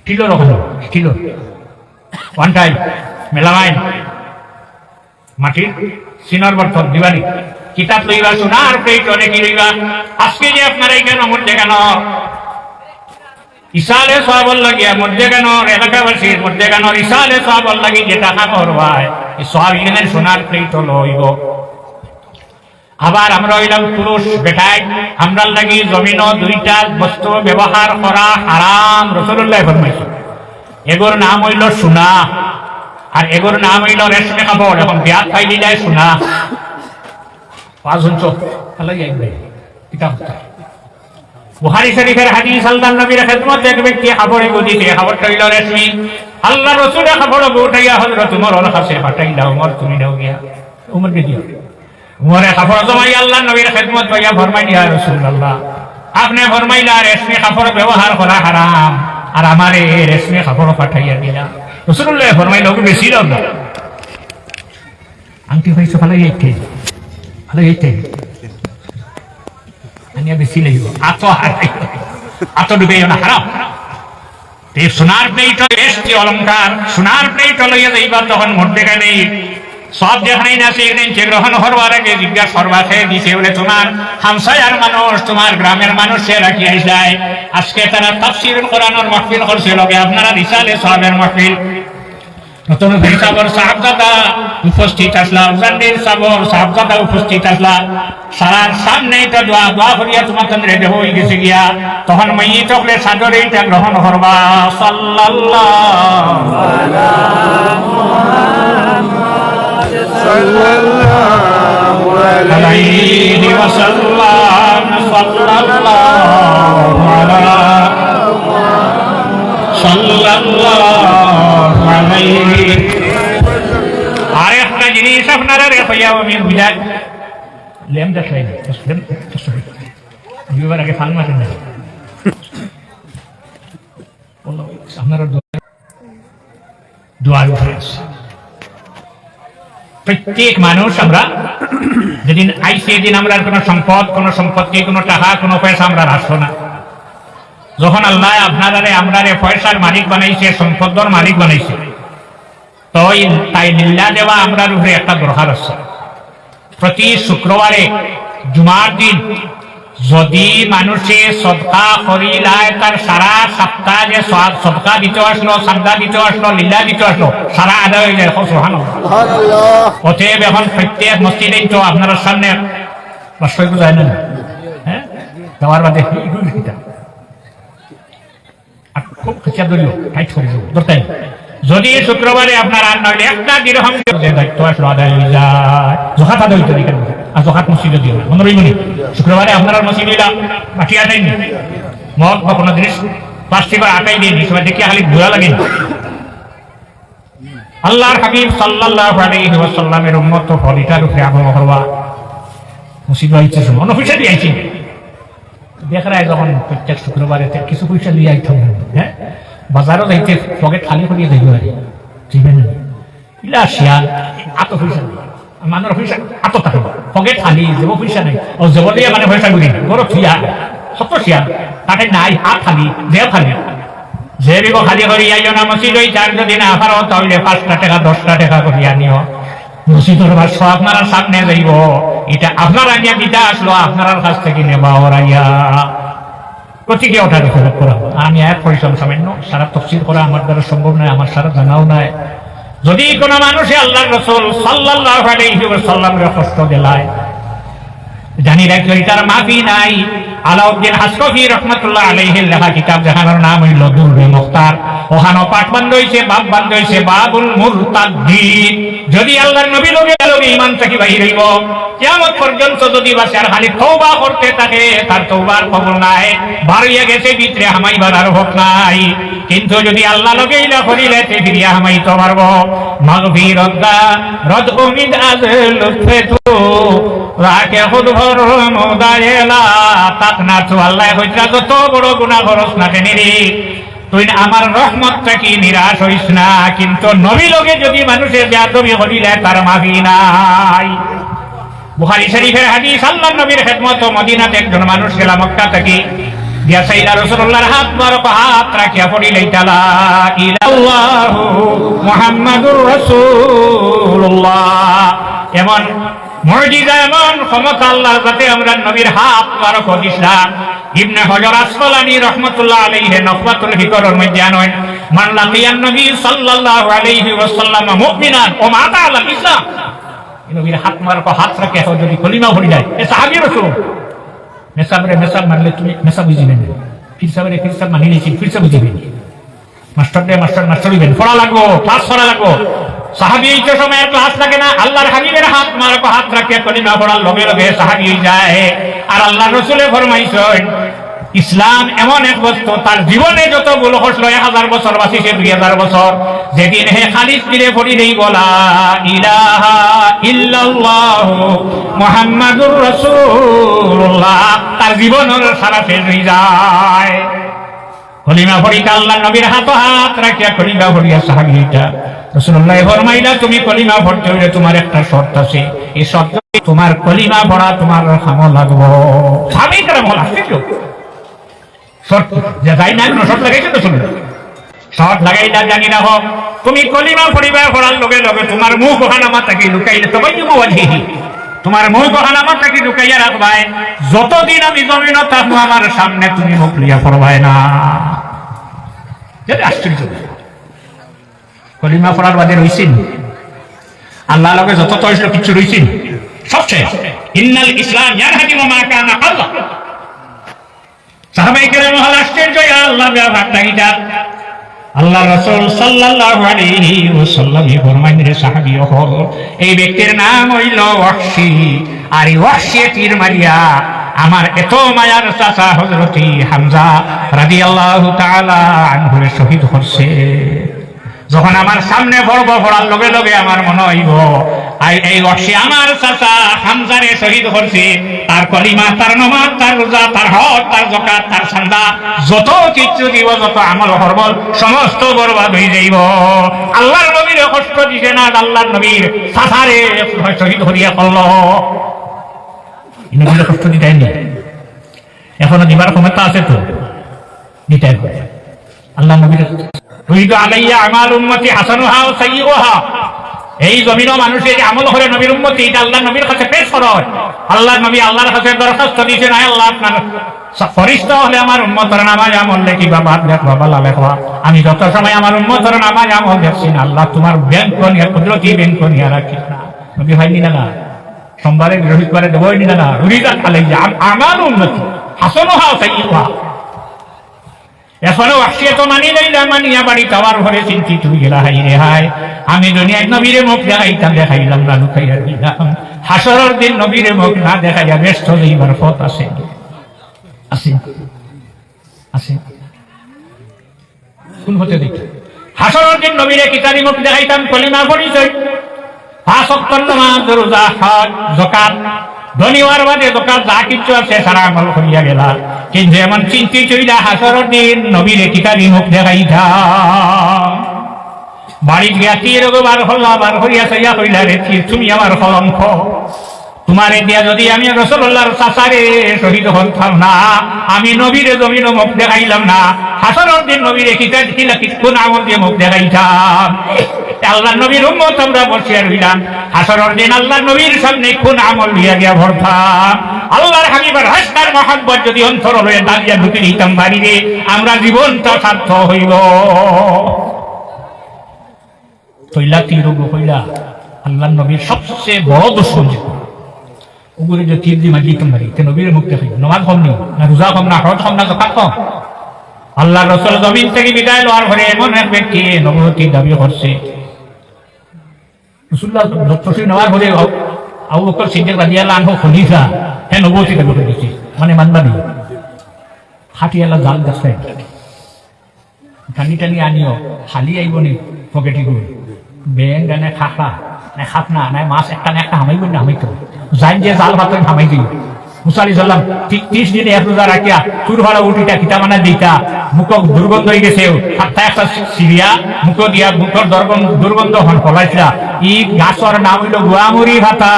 স্টিলের ওখানে স্টিলের ওয়ান টাইম মেলামাইন মাটির সিনর বর্তন দিবানি কিতাব লইবা সোনার প্লেট অনেকে লইবা। আজকে যে আপনারা এখানে মধ্যে কেন ইসালে সওয়াবল লাগিয়া মধ্যে কেন এলাকাবাসীর মধ্যে কেন ইসালে সওয়াবল লাগি যে টাকা করবায় এই সওয়াব এখানে সোনার প্লেট লইব। আবার আমরা হইলাম পুরুষ বেটাই, আমরা লাগি জমিন দুইটা বস্তু ব্যবহার করা হারাম রাসূলুল্লাহ ফরমাইছে। এগুলোর নাম হইল সোনা আর এগুলোর নাম হইল রেশমে কাপড়। এখন বিয়াত পাইলি যায় সোনা পাঁচ শুনছো কিতাব বুখারী শরীফের হাদিস আল্লাহর নবীর খেদমতে এক ব্যক্তি কাপড়ে গদিতে কাপড়টা হইল রেশমি। আল্লাহ রাসূলের কাপড় উঠাইয়া হযরত উমরের কাছে পাঠাইলা। উমর তুমি দাও গিয়া উমরকে দিও। উমরে কাপড় জমাই আল্লাহর নবীর খেদমত কইয়া ফরমাই ইয়া রাসূলুল্লাহ আপনি ফরমাইলা রেশমি কাপড় ব্যবহার করা হারাম আর আমারে রেশমি কাপড় পাঠাইয়া দিলা। রাসূলুল্লাহ ফরমাইলা ওকে বেশি দাও না আংটি হইছে ভালো এইতে ভালো এইতে আনিয়া বেশি লাগিব আত ডুবে না হারাম। এই সোনার প্লেট বেশি অলংকার সোনার প্লেট লইয়া যাইবা তখন মধ্যে নেই সব যেখানেই না সেখানে গ্রহণ করবার আগে জিজ্ঞাসা করবা খেয়ে দিছে বলে তোমার হামসায়ার মানুষ তোমার গ্রামের মানুষ সে রাখি আইসায়। আজকে তারা তাফসীরুল কোরআনের মাহফিল করছে লগে আপনারা রিসালে সাহাবের মাহফিল নতুন সাবর সাহাবজাদা উপস্থিত আসলা উজান্ডির সাবর সাহাবজাদা উপস্থিত আসলা সারার সামনে এটা দোয়া দোয়া করিয়া তোমার তন্দ্রে দেহ হয়ে গেছে গিয়া তখন মাইয়িত হলে সাদরে এটা গ্রহণ করবা। সাল্লাল্লাহু আলাইহি ওয়াসাল্লাম সাল্লাল্লাহু আলাইহি। আর একটা জিনিস আপনারা রেখে আমি বুঝাই লেম দেখাই দুইবার আগে ফান মারেন না আপনারা দোয়া প্রত্যেক মানুষ আমরা যেদিন আইসি এদিন আমরা কোনো সম্পদ কোনো সম্পত্তি কোনো টাকা কোনো পয়সা আমরা রাখবো না। যখন আল্লাহ আপনারা আমরা পয়সার মালিক বানাইছে সম্পদের মালিক বানাইছে তো তাই লিল্লাহ দেওয়া আমরা উপরে একটা দরকার আছে। প্রতি শুক্রবারে জুমার দিন যদি মানুষে সদকা করিলায় তার সারা সপ্তাহ যে সদকা দিতে আসলো সাদকা দিতে আসলো লিল্লাহ দিতে আসলো সারা আদায় হয়ে যায়। সুবহানাল্লাহ। অতএব এখন প্রত্যেক মসজিদে তো আপনার সামনে বাস্তব যায় না হ্যাঁ যাওয়ার বাদে খুব খেচা দলীয় টাইট করে দেবো ধরতেন যদি শুক্রবারে আপনার আর নইলে একটা দিরহাম দায়িত্ব আসলো আদায় হয়ে যায় জোহাত আদায় হইতে দিকেন আর জোহাত মসজিদে দিও মনে রইবনি শুক্রবারে আপনার মসজিদে মাটি আটাইনি মদ বা কোনো জিনিস প্লাস্টিকের আটাই দিয়ে দিই সবাই দেখে খালি ঘোরা লাগে না। আল্লাহর হাবিব সাল্লাল্লাহু আলাইহি ওয়াসাল্লামের উম্মত ফলিটার উপরে আমল করবা মসজিদে আইছে মন পয়সা দিয়ে আইছে দেখ রায় যখন প্রত্যেক শুক্রবারে কিছু পয়সা দিয়ে আইতে হবে হ্যাঁ বাজারও যাইতে পকেট খালি করিয়ে যাইব ঠিক না ইলা শিয়াল এত পয়সা মানুষ পয়সা এত থাকে পকেট খালি যাব পয়সা নাই ও যাব দিয়ে মানে পয়সা গুলি বড় থিয়া সত শিয়াল তাকে নাই হাত খালি দেহ খালি যে বিগো খালি করি আইও না মসজিদ ওই চার যদি না আসার তাহলে 5টা টাকা 10টা টাকা করিয়া নিও মসজিদের বাস আপনারা সামনে যাইব এটা আপনারা নিয়ে দিতে আসলো আপনার কাছ থেকে নেবা ওরাইয়া প্রতীকে ওটা রেকর্ড করা আমি এক পরিশ্রম সামান্য সারা তফসিল করা আমার দ্বারা সম্ভব নয় আমার সারা জানাও নাই। যদি কোনো মানুষে আল্লাহর রাসূল সাল্লাল্লাহু আলাইহি ওয়াসাল্লামের কষ্ট দিলায় জানি রাখি এটার মাফি নাই। আলাউদ্দিন হাসরফি রহমাতুল্লাহ আলাইহির লেখা কিতাব যাহার নাম হইল দুররে মুখতার ওখানে পাঠ বন্ধ হইছে বাব বন্ধ হইছে বাবুল মুরতাদ্দিন। যদি আল্লাহর নবী লোকে ঈমান থেকে বাহির হইব কিয়ামত পর্যন্ত যদি বাসার খালি তওবা করতে থাকে তার তওবার কবুল নাই বাড়িয়ে গেছে ভিতরে হামাইবার আর হক নাই। কিন্তু যদি আল্লাহ লোকে ইলা করিলে তে ফিরিয়া হামাইতে পারবো মাগফিরাত দা রদ উমিদ আজল ফেতু রাকে খুদ ভর মুদায়েলা তাকনা তো আল্লাহ কইরা যত বড় গুনাহ করস না কেনেরি তুই আমার রহমত থেকে নিরাশ হইস না। কিন্তু নবী লোকে যদি মানুষের বেয়াদবি করিলে তার মাফি নাই। বুখারী শরীফের হাদিস আল্লাহর নবীর খেদমত মদিনাতে একজন মানুষ গেল মক্কা থেকে দিয়া সাইদা রাসূলুল্লাহর হাত মুবারক হাত রাখিয়া পড়িলেন লা ইলাহা মুহাম্মাদুর রাসূলুল্লাহ। এমন মুজিজা, এমন ক্ষমতা আল্লাহর কাছে আমরা নবীর হাত মুবারক দিলাম। ইবনে হজর আসকালানী রাহমাতুল্লাহ আলাইহি নকবাতুল ফিকরের মধ্যে আনেন, মান লাকিয়ান নবী সাল্লাল্লাহু আলাইহি ওয়াসাল্লাম মুমিনান ওয়া মাতা আলাল ইসলাম। নবীর হাত মুবারক হাত রাখে যদি কলিমা পড়ি যায়, এ সাহাবী রাসূল মেসাবরে মেসাব মানলে তুমি মেসাব বুঝিবেন, ফিরসাবরে ফিরসাব মানি নিয়েছি ফিরসাব বুঝিবেন, মাস্টারদের মাস্টার হইবেন, পড়া লাগবো, ক্লাস করা লাগবো। সাহাবী এই সময়ের ক্লাস লাগে না, আল্লাহর হাবিবের হাত মুবারক হাত রাখে কলিমা পড়ার লগে লগে সাহাবী হয়ে যায়। আর আল্লাহ রাসূলে ফরমাইছেন ইসলাম এমন এক বস্তু, তার জীবনে যত ভুল হসলো 1000 বছর বাঁচিছে 2000 বছর, যেদিন হে খালিদ দিলে পড়ি নেই বলা ইলাহা ইল্লাল্লাহ মুহাম্মাদুর রাসূলুল্লাহ, তার জীবনের সারা শেষ হয়ে যায়। কলিমা পড়িতে আল্লাহ নবীর হাত রাখিয়া কলিমা পড়িয়া সাহাবীটা রাসূলুল্লাহ ফরমাইলা, তুমি কলিমা পড়তে হইলে তোমার একটা শর্ত আছে, এই শর্ত তোমার কলিমা পড়া তোমার খামো লাগবো। সাহাবীরা বলা শর্ত যে যাই না কোনো শর্ত লাগাইছে তো শুনবে, শর্ত লাগাইলা জানি না হোক, তুমি কলিমা পড়িবা পড়ার লগে লগে তোমার মুখ ওখানামা তাকে লুকাইলে তবাইয়ুমু ওয়াজহিহি, তোমার মুখ ওখানামা তাকে লুকাইয়া রাখবাই, যতদিন আমি জমিন থাকবো আমার সামনে তুমি মুখ লিয়া পড়বাই না। যেটা আশ্চর্য, কলিমা পড়ার বাদে রইছেন আল্লাহ লগে যত তৈছিল কিছু রইছেন সব শেষ। ইন্নাল ইসলাম ইয়ানহাদিমু মা কানা আল্লাহ। সাহাবায়ে কেরাম হল আশ্চর্য, আল্লাহ ব্যাপারটা এটা আল্লাহ রাসূল সাল্লাল্লাহু আলাইহি ওয়াসাল্লাম ফরমাইলেন, রে সাহাবী হল এই ব্যক্তির নাম হইল ওয়াহশী, আর এই ওয়াহশী তীর মারিয়া আমার এত মায়ার চাচা হযরত হামজা রাদিয়াল্লাহু তাআলা আনহু শহীদ করছে। যখন আমার সামনে পড়ব পড়ার লগে লগে আমার মনে হইব এই ওয়াহশী আমার চাচা হামজারে শহীদ করছে, তার কলিমা, তার নামাজ, তার রোজা, তার হজ, তার যাকাত, তার সান্দা, যত কিছু দিব, যত আমল করব সমস্ত বরবাদ হয়ে যাইব। আল্লাহর নবীর কষ্ট দিছে না, আল্লাহর নবীর চাচারে শহীদ করিয়া করল, ইনগুলো কষ্ট দিতেন না, এখনো দিবার ক্ষমতা আছে তো দিতেন। আল্লাহ নবীর তুইদু আলাইয়া আমাল উম্মতি হাসানুহা ওয়া সাইয়্যুহা, এই জমিনও মানুষের আমল করে নবীর উম্মতি, এটা আল্লাহ নবীর কাছে পেশ করো। আল্লাহ নবী আল্লাহর কাছে দরখাস্ত দিয়েছেন, আয় আল্লাহ আপনার ফরিস্তা হলে আমার উম্মতের নামাজ আমল লেখিবা, বাদ দেখবা, বালা লেখবা। আমি যত সময় আমার উম্মতের নামাজ আমল দেখছি না, আল্লাহ তোমার ব্যাংক নিয়ে কুদরতি ব্যাংক নিয়ে রাখিস না। নবী ভাই নিনা না, সোমবারে বৃহস্পতিবারে দেবই নিনা না, রুরিদাত আলাইয়া আমাল উম্মতি হাসানুহা ওয়া সাইয়্যুহা। এখনো ওয়াহশী তো মানি লইলা, মানিয়া বাড়ি যাওয়ার ঘরে চিন্তিত হয়ে গেলা, হাই রে হাই, আমি দুনিয়ায় নবীরে মুখ দেখাইতাম, দেখাইলাম না, লুকাইয়া দিলাম। হাসরের দিন নবীরে মুখ না দেখাইয়া ব্যস্ত হইবার পথ আছে আছে আছে কোন হতে দেখ। হাসরের দিন নবীরে কিতারি মুখ দেখাইতাম, কলিমা পরিচয়, 5 ওয়াক্ত নামাজ, রোজা, হজ, যাকাত, ধনীওয়ার বাদে দোকান যা কিছু আছে সারা আমল করিয়া গেলা, কিন্তু এমন চিন্তি চইলা হাসরের দিন নবীরে কিতারি মুখ দেখাইতা। বাড়ি গিয়া তীর বার হল্লা বার করিয়া চাইয়া কইলা, রে তীর তুমি আমার কলঙ্ক, তোমারে দিয়া যদি আমি রাসূলুল্লাহর চাচারে শহীদ হতাম না, আমি নবীরে জমিন মুখ দেখাইলাম না, হাসরের দিন নবীরে কোন আমল দিয়ে মুখ দেখাইতাম। আল্লাহ নবীর উম্মত আমরা বসিয়া রইলাম, হাসরের দিন আল্লাহ নবীর সামনে কোন আমল দিয়া গিয়া ভরতাম। আল্লাহর হাবিবের হাসনার মহব্বত যদি অন্তর হয়ে দাঁড়িয়ে ঢুকে দিতাম বাড়িরে, আমরা জীবনটা সার্থক হইব। তৈলা তীর কইলা আল্লাহ নবীর সবচেয়ে বড় দুশমন, ওগুলো যে তীর দিয়ে মারিতাম বাড়ি, নবীর মুখ দেখাই, নামাজ কম নেই না, রোজা কম না, হজ কম না, যাকাত কম। আল্লাহ রাসূল জমিন থেকে বিদায় লওয়ার পরে এমন এক ব্যক্তি নবুয়তি দাবি করছে, রাসূলুল্লাহ যতটুকু নেওয়ার পরে আবু বকর সিদ্দিক রাদিয়াল্লাহু আনহু খলিফা, হ্যাঁ নবুয়তি দাবি করে দিয়েছে, মানে মানবানি হাটিয়ালা জাল গাছে টানি টানি আনিও, খালি আইব নি পকেটি গই বেং গানে খাখা না খাপনা নাই মাছ একটা না একটা হামাইব না, হামাইতো যাই যে জাল ভাত হামাই দিই। মুসা আলাইহিস সালাম 30 দিনে 1 রোজা রাখিয়া চুর ভাড়া উঠিটা কিতা বানা দিতা, মুখ দুর্গন্ধ হয়ে গেছে, হাতটা একটা সিরিয়া মুখ দিয়া মুখের দুর্গন্ধ হন ফলাইছিলা। ই গাছর নাম হইল গুয়ামুরি ভাতা,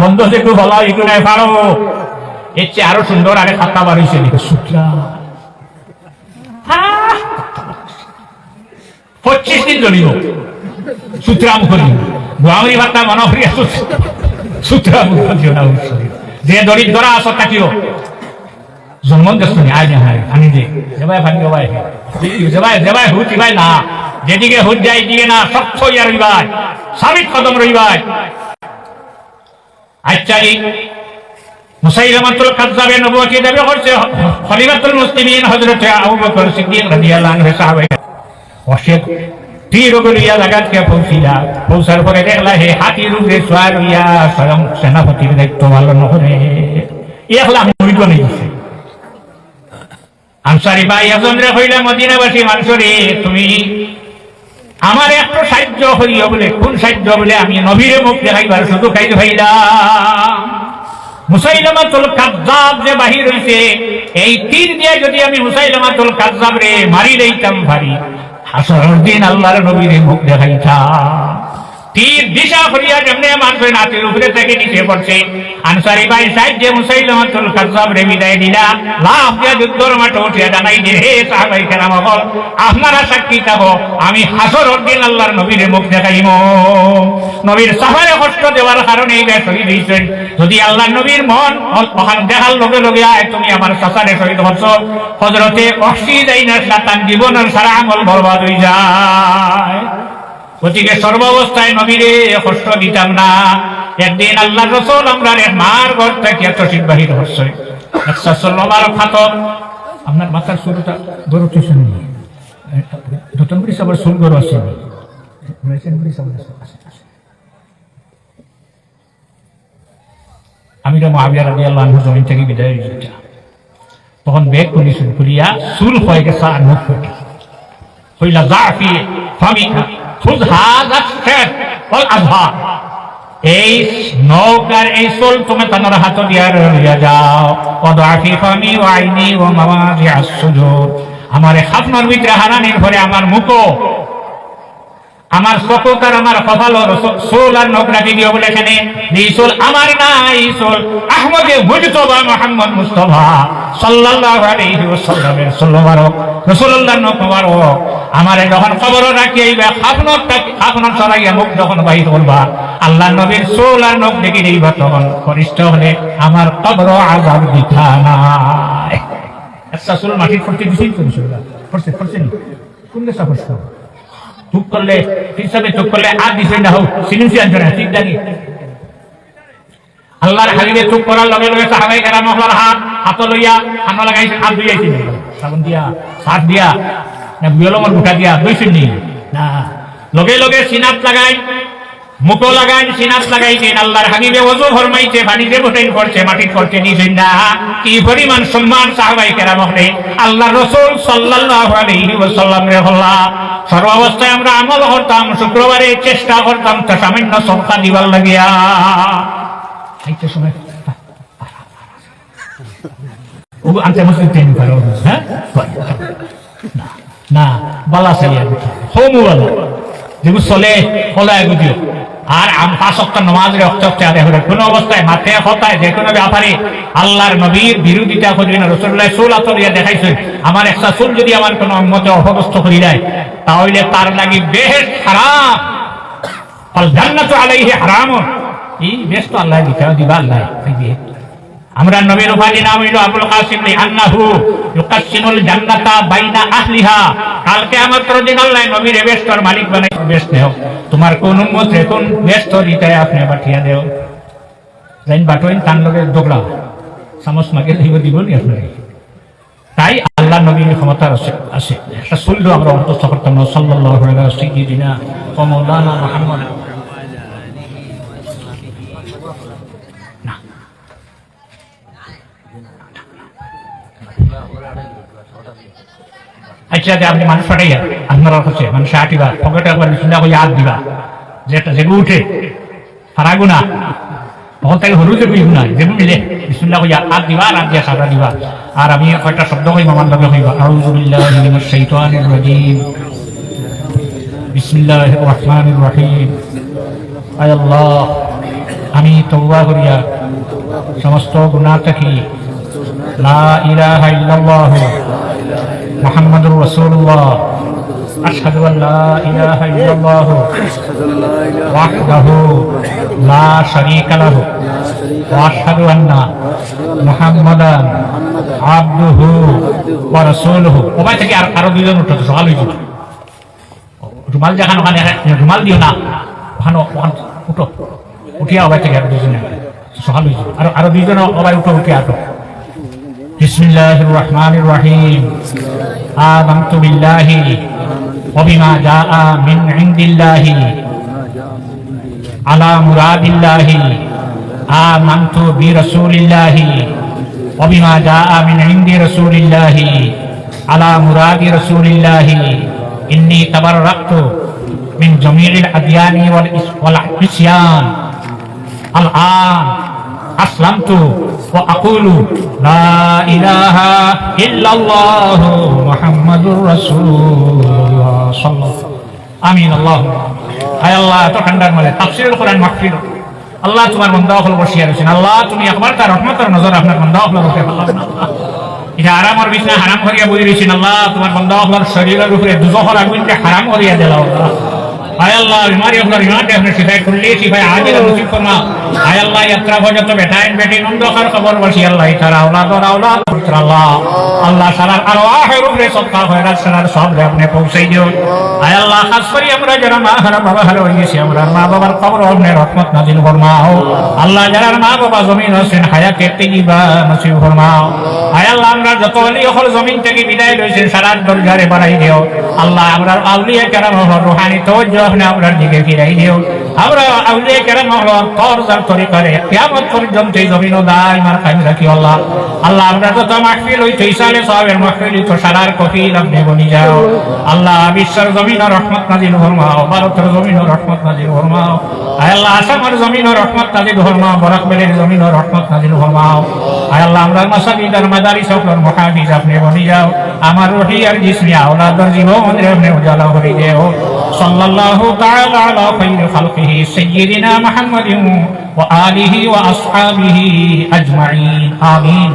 বন্ধ যেটু ফলা একটু নাই ফাড়ো, এর চেয়ে আরো সুন্দর আরে খাতা বার হয়েছে লিখে সুতরা 25 দিন জ্বলিব সুতরাম করি গোয়ামরি ভাতা মনে করি সুতরাম করিও না যে দরিদ্রা আস থাকিও জন্ম দেখুন আয় না হয় আনি দে যেবাই ভাঙি ভাই যেবাই হুচি ভাই না যেদিকে হুট যাই দিয়ে না শক্ত হইয়া রইবাই সাবিত কদম রইবাই আচ্ছা মুসাইলামাতুল কাযযাবের নবুয়তি দাবি করছে খলিফাতুল মুসলিমিন হযরত আবু বকর সিদ্দিক রাদিয়াল্লাহু আনহু সাহাবা অশেক তীর গলিয়া লাগাতকে পৌঁছার পরে দেখলা হে হাতির উপরে সওয়ার হইয়া স্বয়ং সেনাপতির দায়িত্ব পালন করে একলা হইব না দিছে আনসারী ভাই আজমরে কইলা মদিনাবাসী মানুষরে তুমি আমার একটু সাহায্য করিও বলে কোন সাহায্য বলে আমি নবীরে মুখ দেখাইবার শুধু খাইতে ভাইলাম মুসাইলামাতুল কাযযাব যে বাহির হইছে এই তীর দিয়ে যদি আমি মুসাইলামাতুল কাযযাব রে মারি লইতাম ভারি হাসরের দিন আল্লাহর নবীরে মুখ দেখাইতাম তীর দিশা করিয়া যেমনে মানুষের নাতির উপরে থেকে নিচে পড়ছে আনসারী ভাই সাহায্যে মুসাইলামাতুল কাযযাব রে বিদায় দিলা লাভ দিয়া যুদ্ধর মাঠে উঠিয়া জানাই যে হে সাহাবায়ে কেরাম আপনারা সাক্ষী থাকো আমি হাসরের দিন আল্লাহর নবীরে মুখ দেখাইব নবীর সাফারে কষ্ট দেওয়ার কারণে এই শহীদ হইছেন যদি আল্লাহর নবীর মন ওখান দেখার লগে লগে আয় তুমি আমার সাফারে শহীদ হচ্ছ হযরতে ওহসী যাইনা শয়তান জীবনের সারা আমল বরবাদ হয়ে যায় গতিকে সর্বাবস্থায় নবীরে কষ্ট দিতাম না একদিন আল্লাহর রাসূল আমরার মার ঘর থেকে তশরিফ বাহির হচ্ছে সাল্লাল্লাহু খাতম আপনার মাথার শুরুটা গরু টিউশন নতুন করে সবার শুরু গরু আছে আমির মুআবিয়া রাদিয়াল্লাহু আনহু জমিন থেকে বিদায় হয়েছে তখন বেগ কন্ডিশন করিয়া চুল হয়ে গেছে আর মুখ হইলা জাফি ফামিকা খুদ হাযা শাদ ওয়াল আযহা এই নৌকার এই সোল তুমি তোমার হাত দিয়া লইয়া যাও ওয়াদাফি ফামি ওয়া আইনি ওয়া মাওয়াজিআস সুজুদ আমারে খাফনার ভিতরে হারানির পরে আমার মুখও আমার চকুক আর আমার কপাল সোল আর নৌকা দিও বলে এখানে এই সোল আমার না এই সোল আহমদে মুজতবা মুহাম্মদ মুস্তাফা সাল্লাল্লাহু আলাইহি ওয়াসাল্লামের সাল্লাল্লাহু রাসূলুল্লাহর নৌকা আমারে যখন খবর রাখি এইবা খাফনার সরাইয়া মুখ যখন বাহির করবা আল্লাহ নবীর সোল আর নখ দেখি এইবা তখন কনিষ্ঠ হলে আমার কবর আযাব দিতা নাই আচ্ছা সোল মাটির করতে দিছেই তো করছে কোন দেশা করছে চুপ করলে হিসাবে চুপ করলে আর দিছে না হোক সিনিসি আনছে না ঠিক জানি আল্লাহর হাবিবে চুপ করার লগে লগে সাহাবায়ে কেরাম আল্লাহর হাত লইয়া কান লাগাইছে হাত ধুইয়াইছে সাবন দিয়া সাত দিয়া না বিয়লমর মুঠা দিয়া দইছেন নি না লগে লগে সিনাত লাগাই মুখো লাগাই সিনাত লাগাইছেন আল্লাহর হাবিবে ওযু ফরমাইছে পানিতে বসাইন করছে মাটি করতে নিছেন না কি পরিমাণ সম্মান সাহাবায়ে কেরাম হলে আল্লাহর রাসূল সাল্লাল্লাহু আলাইহি ওয়াসাল্লাম রে হল্লা সর্বাবস্থায় আমরা আমল করতাম শুক্রবারে চেষ্টা করতাম তা সামান্য সদকা দিবার লাগিয়া এইটা সময় ও আনতে মসজিদ তেন করো হ্যাঁ না বালা সাইয়া হোম ওয়ালা যেগু চলে কলায় গুদিও আর পাঁচ ওয়াক্ত নামাজের অক্তে আদায় করে কোন অবস্থায় মাঠে হতায় যে কোনো ব্যাপারে আল্লাহর নবীর বিরোধিতা করি না রাসূলুল্লাহ সাল্লাল্লাহু আলাইহি ওয়াসাল্লাম দেখাইছেন আমার একটা চুল যদি আমার কোনো উম্মতে অপদস্থ করি যায় তাহলে তার লাগি বেহেশত হারাম আল জান্নাতু আলাইহি হারাম এই বেশ তো আল্লাহ দিবা আল্লাহ আমরা নবীর উপাধি নাম হইল আবুল কাসিম লিআন্নাহু ইউকাসসিমুল জান্নাতা বাইনা আহলিহা কাল কিয়ামতের দিন আল্লাহ নবীর বেশতর মালিক বানাই বেশ দেও তোমার কোন উম্মত রে কোন বেশত দিতে আপনি পাঠিয়ে দেও জাইন বাটোইন তান লগে দগলা সামস মাগে দিব নি আপনারে তাই আল্লাহ নবীর ক্ষমতা আছে রাসূল আমরা অন্তঃস্থ করতাম সাল্লাল্লাহু আলাইহি ওয়াসাল্লাম ওয়া মাওলানা মুহাম্মদ আচ্ছা আপনি মানুষ পাঠাইয়া আপনার কাছে মানুষ আটিবা পকেটে একবার বিসমিল্লাহ কইয়া হাত দিবা যেটা যেগুলো উঠে ফারাগুনা তখন তাকে হরু যে বিহু নাই যেগুলো মিলে বিসমিল্লাহ কইয়া হাত দিবা আর হাত দিয়া সাদা দিবা আর আমি কয়টা শব্দ কইব আমার লগে কইবা আউযু বিল্লাহি মিনাশ শাইতানির রাজীম বিসমিল্লাহির রহমানির রহিম আয় আল্লাহ আমি তওবা করিয়া সমস্ত গুনাহ থেকে লা ইলাহা ইল্লাল্লাহ মুহাম্মাদুর রাসূলুল্লাহ আশহাদু আল লা ইলাহা ইল্লাল্লাহ ওয়াহদাহু লা শারীকা লাহু ওয়া আশহাদু আন্না মুহাম্মাদান আবদুহু ওয়া রাসূলুহু। ওবাই থেকে আরো দুইজন উঠো, সকাল হইল রুমাল যেখানে ওখানে রুমাল দিও না, ওখানে উঠো, উঠিয়া ওবাই থেকে আরো দুইজনে সকাল হইল আরো দুইজন ওবাই উঠো, উঠে আটো। বিসমিল্লাহির রহমানির রহিম। আমানতু বিল্লাহি ওয়া বিমা জাআ মিন ইনদিল্লাহি আলা মুরাদিল্লাহি। আমানতু বিরাসূলিল্লাহি ওয়া বিমা জাআ মিন ইনদি রাসূলিল্লাহি আলা মুরাদি রাসূলিল্লাহি। ইন্নী তাবাররাতু মিন জামিইল আদিয়ানি ওয়াল ইসয়ান। আল-আন আসলামতু ওয়া আকুলু লা ইলাহা ইল্লাল্লাহু মুহাম্মাদুর রাসূলুল্লাহ সাল্লাল্লাহু আমিন। আল্লাহুম্মা আয় আল্লাহ, এত ঠান্ডার মধ্যে তাফসীরুল কোরআন মাহফিল আল্লাহ তোমার বান্দা হল বসিয়া রয়েছেন। আল্লাহ তুমি একবার তার রহমতের নজর আপনার বান্দা হল উপরে আল্লাহ এটা আরামর বিছনা হারাম করিয়া বই রয়েছেন। আল্লাহ তোমার বান্দা হল শরীরের উপরে দুজহর আগুনকে হারাম করিয়া দিল। আয় আল্লাহ বিমারি আপনার বিমানটা আপনার শিফাই করলে শিফাই আজিল নসিব ফরমা। আয় আল্লাহ ইয়াত্রা ভজত বেটাইন বেটি নন্দখার খবর বসি আল্লাহ তারা আওলাদর আওলাদ আল্লাহ আল্লাহ সারার আরওয়াহের উপরে সদকা খয়রাত সারার সব আপনি পৌঁছাই দিও। আয় আল্লাহ খাস করে আমরা যারা মা হারা বাবা হারা হয়ে গেছি, আমরা মা বাবার কবর আপনি রহমত নাজিল ফরমাও। আল্লাহ যারা মা বাবা জমিন আছেন হায়াতে তৈয়বা নসিব ফরমাও। আয় আল্লাহ আমরা যত ওলি হল জমিন থেকে বিদায় লইছেন সারার দরজারে বাড়াই দিও। আল্লাহ আমরা আউলিয়া কেরাম হল রুহানি তাওয়াজ্জুহ আপনি আমরার দিকে ফিরাই দিও। আমরা আউলিয়া কেরাম হল তরজার তরিকারে কিয়ামত পর্যন্ত এই জমিন দাইমান কায়েম রাখি আল্লাহ। আল্লাহ আমরা যত মাহফিল হইতে ইসালে সাহেবের মাহফিল তো সারার কফিল আপনি বনি যাও। আল্লাহ বিশ্বের জমিন রহমত নাজিল ফরমাও, ভারতের জমিন রহমত নাজিল ফরমাও। আয় আল্লাহ আসামের জমিন রহমত নাজিল ফরমাও, বরাকবেলের জমিন রহমত নাজিল ফরমাও। আয় আল্লাহ আমরা মাসাজিদ আর মাদারিস সকলের মুহাফিজ আপনি বনি যাও। আমার রুহি আর জিসমি আওলাদর জীবন রে আপনি উজালা করে দেও। সাল্লাল্লাহু তাআলা আলা খায়রি খালকিহি সাইয়্যিদিনা মুহাম্মাদিন ওয়া আলিহি ওয়া আসহাবিহি আজমাইন। আমিন।